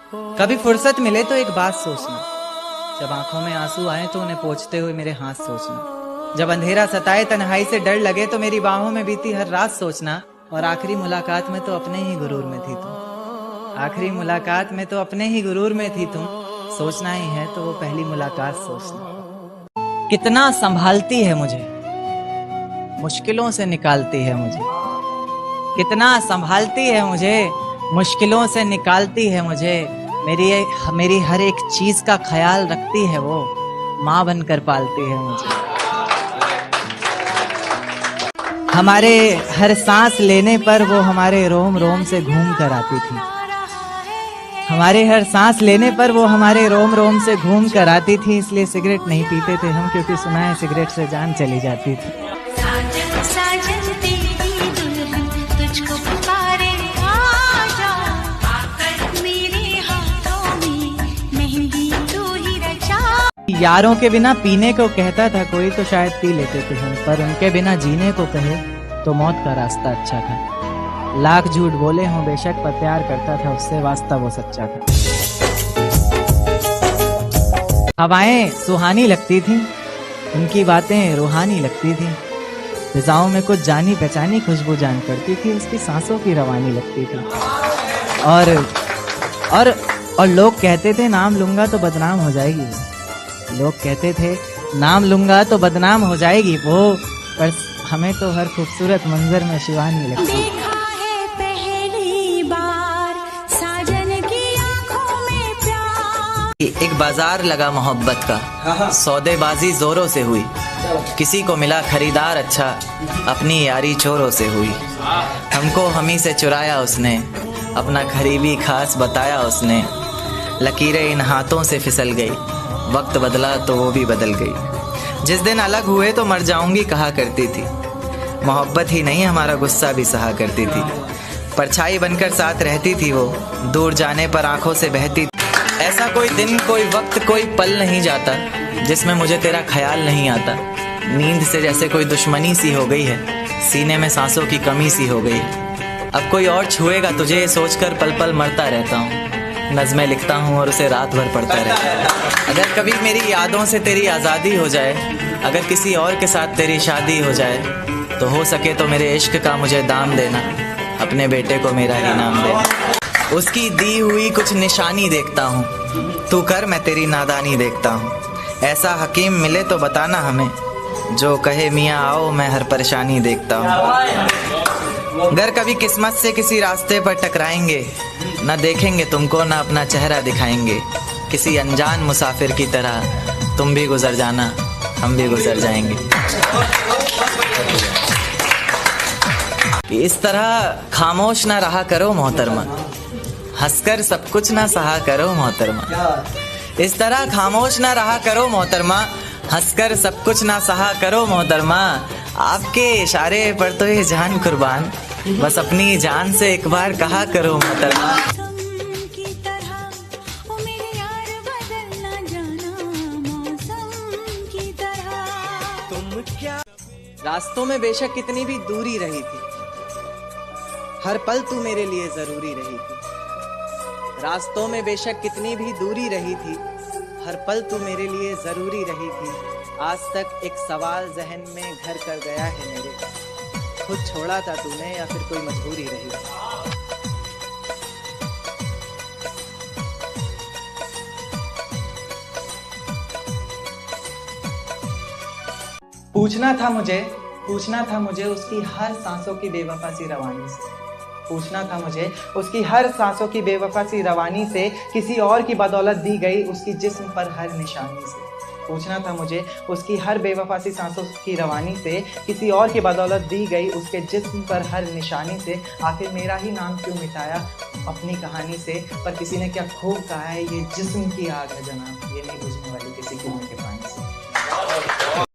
कभी फुर्सत मिले तो एक बात सोचना, जब आंखों में आंसू आए तो उन्हें पोंछते हुए मेरे हाथ सोचना, जब अंधेरा सताए तन्हाई से डर लगे तो मेरी बाहों में बीती हर रात सोचना, और आखिरी मुलाकात में तो अपने ही गुरूर में थी तुम, आखिरी मुलाकात में तो अपने ही गुरूर में थी तुम, सोचना ही है तो वो पहली मुलाकात सोचना। कितना संभालती है मुझे, मुश्किलों से निकालती है मुझे, कितना संभालती है मुझे, मुश्किलों से निकालती है मुझे, मेरी हर एक चीज का ख्याल रखती है वो, माँ बनकर पालती है मुझे। हमारे हर सांस लेने पर वो हमारे रोम रोम से घूम कर आती थी, हमारे हर सांस लेने पर वो हमारे रोम रोम से घूम कर आती थी, इसलिए सिगरेट नहीं पीते थे हम, क्योंकि सुना है सिगरेट से जान चली जाती थी। साजन साजन तेरी दुल्हन तुझको पुकारे, आजा आकर मेरे हाथों में मेहंदी तू ही रचा। यारों के बिना पीने को कहता था कोई तो शायद पी लेते थे हम, पर उनके बिना जीने को कहे तो मौत का रास्ता अच्छा था। लाख झूठ बोले हों बेशक, पर प्यार करता था उससे, वास्ता वो सच्चा था। हवाएं सुहानी लगती थी, उनकी बातें रूहानी लगती थी, फिजाओं में कुछ जानी पहचानी खुशबू जान पड़ती थी, उसकी सांसों की रवानी लगती थी। और लोग कहते थे नाम लूंगा तो बदनाम हो जाएगी, लोग कहते थे नाम लूंगा तो बदनाम हो जाएगी वो, पर हमें तो हर खूबसूरत मंजर में शिवानी लगती। देखा है पहली बार साजन की आंखों में प्यार। एक बाजार लगा मोहब्बत का, सौदेबाजी जोरों से हुई, किसी को मिला खरीदार अच्छा, अपनी यारी चोरों से हुई। हमको हमी से चुराया उसने, अपना करीबी खास बताया उसने, लकीरें इन हाथों से फिसल गई, वक्त बदला तो वो भी बदल गई। जिस दिन अलग हुए तो मर जाऊंगी कहा करती थी, मोहब्बत ही नहीं हमारा गुस्सा भी सहा करती थी। परछाई बनकर साथ रहती थी वो, दूर जाने पर आंखों से बहती थी। ऐसा कोई दिन कोई वक्त कोई पल नहीं जाता जिसमें मुझे तेरा ख्याल नहीं आता। नींद से जैसे कोई दुश्मनी सी हो गई है, सीने में सांसों की कमी सी हो गई। अब कोई और छुएगा तुझे ये सोचकर पल पल मरता रहता हूँ, नज़्में लिखता हूँ और उसे रात भर पढ़ता रहता हूँ। अगर कभी मेरी यादों से तेरी आज़ादी हो जाए, अगर किसी और के साथ तेरी शादी हो जाए, तो हो सके तो मेरे इश्क का मुझे दाम देना, अपने बेटे को मेरा ही नाम देना। उसकी दी हुई कुछ निशानी देखता हूँ, तू कर मैं तेरी नादानी देखता हूँ। ऐसा हकीम मिले तो बताना हमें, जो कहे मियाँ आओ मैं हर परेशानी देखता हूँ। अगर कभी किस्मत से किसी रास्ते पर टकराएंगे, न देखेंगे तुमको न अपना चेहरा दिखाएंगे, किसी अनजान मुसाफिर की तरह तुम भी गुजर जाना हम भी गुजर जाएंगे। इस तरह खामोश ना रहा करो मोहतरमा, हंसकर सब कुछ ना सहा करो मोहतरमा। इस तरह खामोश ना रहा करो मोहतरमा, हंसकर सब कुछ ना सहा करो मोहतरमा। आपके इशारे पर तो ये जान कुर्बान, बस अपनी जान से एक बार कहा करो मोहतरमा। मौसम की तरह ओ मेरे यार बदल ना जाना, मौसम की तरह। तुम क्या रास्तों में बेशक कितनी भी दूरी रही थी, हर पल तू मेरे लिए जरूरी रही थी। रास्तों में बेशक कितनी भी दूरी रही थी, हर पल तू मेरे लिए जरूरी रही थी। आज तक एक सवाल जहन में घर कर गया है मेरे, खुद छोड़ा था तूने या फिर कोई मजबूरी रही। पूछना था मुझे उसकी हर सांसों की बेवफा सी रवानी से, पूछना था मुझे उसकी हर सांसों की बेवफा सी रवानी से, किसी और की बदौलत दी गई उसकी जिस्म पर हर निशानी से। पूछना था मुझे उसकी हर बेवफा सी सांसों की रवानी से, किसी और की बदौलत दी गई उसके जिस्म पर हर निशानी से। आखिर मेरा ही नाम क्यों मिटाया अपनी कहानी से, पर किसी ने क्या खूब कहा है, ये जिस्म की आग है जनाब, ये नहीं बुझने वाली किसी कुएं के पानी से।